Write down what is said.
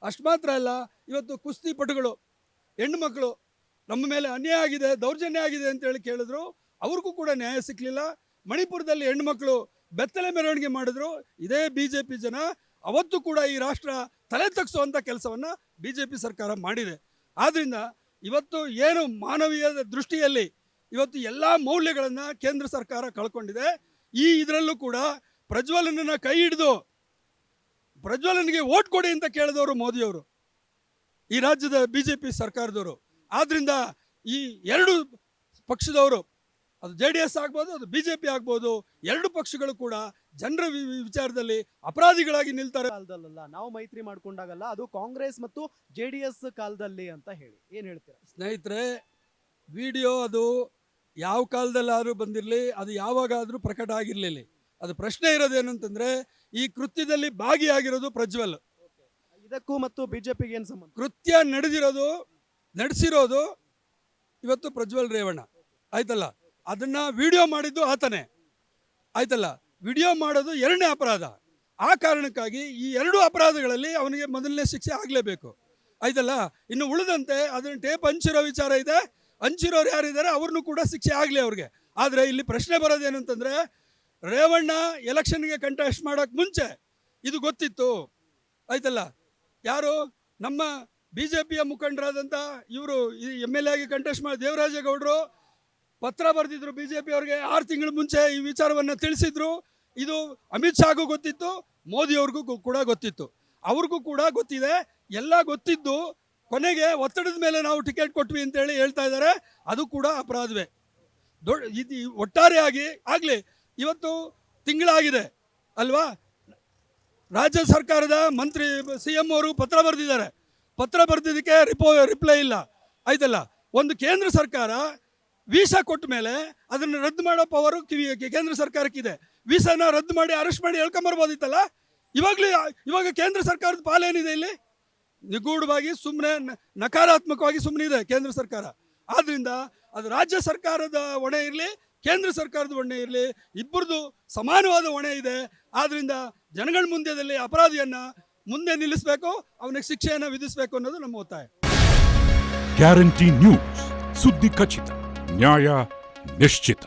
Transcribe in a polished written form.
ಅಷ್ಟು ಮಾತ್ರ ಅಲ್ಲ, ಇವತ್ತು ಕುಸ್ತಿಪಟುಗಳು ಹೆಣ್ಣು ಮಕ್ಕಳು ನಮ್ಮ ಮೇಲೆ ಅನ್ಯಾಯ ಆಗಿದೆ, ದೌರ್ಜನ್ಯ ಆಗಿದೆ ಅಂತೇಳಿ ಕೇಳಿದ್ರು, ಅವ್ರಿಗೂ ಕೂಡ ನ್ಯಾಯ ಸಿಕ್ಕಲಿಲ್ಲ. ಮಣಿಪುರದಲ್ಲಿ ಹೆಣ್ಮಕ್ಳು ಬೆತ್ತಲೆ ಮೆರವಣಿಗೆ ಮಾಡಿದ್ರು, ಇದೇ BJP ಜನ ಅವತ್ತು ಕೂಡ ಈ ರಾಷ್ಟ್ರ ತಲೆ ತಗ್ಸುವಂಥ ಕೆಲಸವನ್ನು BJP ಸರ್ಕಾರ ಮಾಡಿದೆ. ಆದ್ದರಿಂದ ಇವತ್ತು ಏನು ಮಾನವೀಯ ದೃಷ್ಟಿಯಲ್ಲಿ ಇವತ್ತು ಎಲ್ಲ ಮೌಲ್ಯಗಳನ್ನು ಕೇಂದ್ರ ಸರ್ಕಾರ ಕಳ್ಕೊಂಡಿದೆ. ಇದರಲ್ಲೂ ಕೂಡ ಪ್ರಜ್ವಲನನ್ನ ಕೈ ಹಿಡಿದು ಪ್ರಜ್ವಲನಿಗೆ ಓಟ್ ಕೊಡಿ ಅಂತ ಕೇಳಿದವರು ಮೋದಿಯವರು, ಈ ರಾಜ್ಯದ BJP ಸರ್ಕಾರದವರು. ಆದ್ದರಿಂದ ಈ ಎರಡು ಪಕ್ಷದವರು, ಅದು JDS ಆಗ್ಬೋದು, ಅದು BJP ಆಗ್ಬೋದು, ಎರಡು ಪಕ್ಷಗಳು ಕೂಡ ಜನರ ವಿಚಾರದಲ್ಲಿ ಅಪರಾಧಿಗಳಾಗಿ ನಿಲ್ತಾರೆ. ಕಾಲದಲ್ಲ ನಾವು ಮೈತ್ರಿ ಮಾಡ್ಕೊಂಡಾಗಲ್ಲ, ಅದು ಕಾಂಗ್ರೆಸ್ ಮತ್ತು JDS ಕಾಲದಲ್ಲಿ ಅಂತ ಹೇಳಿ ಏನು ಹೇಳ್ತೀರಾ? ಸ್ನೇಹಿತರೆ, ವಿಡಿಯೋ ಅದು ಯಾವ ಕಾಲದಲ್ಲಾದರೂ ಬಂದಿರಲಿ, ಅದು ಯಾವಾಗಾದರೂ ಪ್ರಕಟ ಆಗಿರಲಿಲ್ಲ. ಅದು ಪ್ರಶ್ನೆ ಇರೋದೇನು ಅಂತಂದರೆ, ಈ ಕೃತ್ಯದಲ್ಲಿ ಭಾಗಿಯಾಗಿರೋದು ಪ್ರಜ್ವಲ್. ಇದಕ್ಕೂ ಮತ್ತು BJPಗೆ ಏನು ಸಂಬಂಧ? ಕೃತ್ಯ ನಡೆಸಿರೋದು ಇವತ್ತು ಪ್ರಜ್ವಲ್ ರೇವಣ್ಣ, ಆಯ್ತಲ್ಲ. ಅದನ್ನು ವಿಡಿಯೋ ಮಾಡಿದ್ದು ಆತನೇ, ಆಯ್ತಲ್ಲ. ವಿಡಿಯೋ ಮಾಡೋದು ಎರಡನೇ ಅಪರಾಧ. ಆ ಕಾರಣಕ್ಕಾಗಿ ಈ ಎರಡು ಅಪರಾಧಗಳಲ್ಲಿ ಅವನಿಗೆ ಮೊದಲನೇ ಶಿಕ್ಷೆ ಆಗಲೇಬೇಕು, ಆಯ್ತಲ್ಲ. ಇನ್ನು ಉಳಿದಂತೆ ಅದನ್ನು ಟೇಪ್ ಹಂಚಿರೋ ವಿಚಾರ ಇದೆ, ಹಂಚಿರೋರು ಯಾರಿದ್ದಾರೆ ಅವ್ರನ್ನೂ ಕೂಡ ಶಿಕ್ಷೆ ಆಗಲಿ ಅವ್ರಿಗೆ. ಆದರೆ ಇಲ್ಲಿ ಪ್ರಶ್ನೆ ಬರೋದೇನು ಅಂತಂದರೆ, ರೇವಣ್ಣ ಎಲೆಕ್ಷನ್ಗೆ ಕಂಟೆಸ್ಟ್ ಮಾಡೋಕ್ಕೆ ಮುಂಚೆ ಇದು ಗೊತ್ತಿತ್ತು, ಆಯ್ತಲ್ಲ. ಯಾರು ನಮ್ಮ BJPಯ ಮುಖಂಡರಾದಂಥ ಇವರು MLA ಆಗಿ ಕಂಟೆಸ್ಟ್ ಮಾಡಿ ದೇವರಾಜೇಗೌಡರು ಪತ್ರ ಬರೆದಿದ್ರು BJP ಅವ್ರಿಗೆ 6 ತಿಂಗಳ ಮುಂಚೆ ಈ ವಿಚಾರವನ್ನು ತಿಳಿಸಿದ್ರು. ಇದು ಅಮಿತ್ ಶಾಗೂ ಗೊತ್ತಿತ್ತು, ಮೋದಿಯವ್ರಿಗೂ ಕೂಡ ಗೊತ್ತಿತ್ತು, ಅವ್ರಿಗೂ ಕೂಡ ಗೊತ್ತಿದೆ. ಎಲ್ಲ ಗೊತ್ತಿದ್ದು ಕೊನೆಗೆ ಒತ್ತಡದ ಮೇಲೆ ನಾವು ಟಿಕೆಟ್ ಕೊಟ್ವಿ ಅಂತೇಳಿ ಹೇಳ್ತಾ ಇದ್ದಾರೆ. ಅದು ಕೂಡ ಅಪರಾಧವೇ. ಇದು ಒಟ್ಟಾರೆಯಾಗಿ ಆಗಲಿ. ಇವತ್ತು ತಿಂಗಳಾಗಿದೆ ಅಲ್ವಾ, ರಾಜ್ಯ ಸರ್ಕಾರದ ಮಂತ್ರಿ CM ಅವರು ಪತ್ರ ಬರೆದಿದ್ದಾರೆ. ಪತ್ರ ಬರೆದಿದ್ದಕ್ಕೆ ರಿಪ್ಲೈ ಇಲ್ಲ, ಆಯ್ತಲ್ಲ. ಒಂದು ಕೇಂದ್ರ ಸರ್ಕಾರ ವೀಸಾ ಕೊಟ್ಟ ಮೇಲೆ ಅದನ್ನು ರದ್ದು ಮಾಡೋ ಪವರು ಕೇಂದ್ರ ಸರ್ಕಾರಕ್ಕಿದೆ. ವೀಸಾನ ರದ್ದು ಮಾಡಿ ಅರೆಸ್ಟ್ ಮಾಡಿ ಹೇಳ್ಕೊಂಬರ್ಬೋದಿತ್ತಲ್ಲ. ಇವಾಗ ಕೇಂದ್ರ ಸರ್ಕಾರದ ಪಾಲೇನಿದೆ ಇಲ್ಲಿ? ನಿಗೂಢವಾಗಿ ಸುಮ್ಮನೆ ನಕಾರಾತ್ಮಕವಾಗಿ ಸುಮ್ಮನೆ ಇದೆ ಕೇಂದ್ರ ಸರ್ಕಾರ. ಆದ್ದರಿಂದ ಅದು ರಾಜ್ಯ ಸರ್ಕಾರದ ಹೊಣೆ ಇರಲಿ, ಕೇಂದ್ರ ಸರ್ಕಾರದ ಹೊಣೆ ಇರಲಿ, ಇಬ್ಬರದು ಸಮಾನವಾದ ಹೊಣೆ ಇದೆ. ಆದ್ದರಿಂದ ಜನಗಳ ಮುಂದೆದಲ್ಲಿ ಅಪರಾಧಿಯನ್ನು ಮುಂದೆ ನಿಲ್ಲಿಸಬೇಕು, ಅವನಿಗೆ ಶಿಕ್ಷೆಯನ್ನು ವಿಧಿಸಬೇಕು ಅನ್ನೋದು ನಮ್ಮ ಒತ್ತಾಯ. ಗ್ಯಾರಂಟಿ ನ್ಯೂಸ್, ಸುದ್ದಿ ಖಚಿತ, ನ್ಯಾಯ ನಿಶ್ಚಿತ.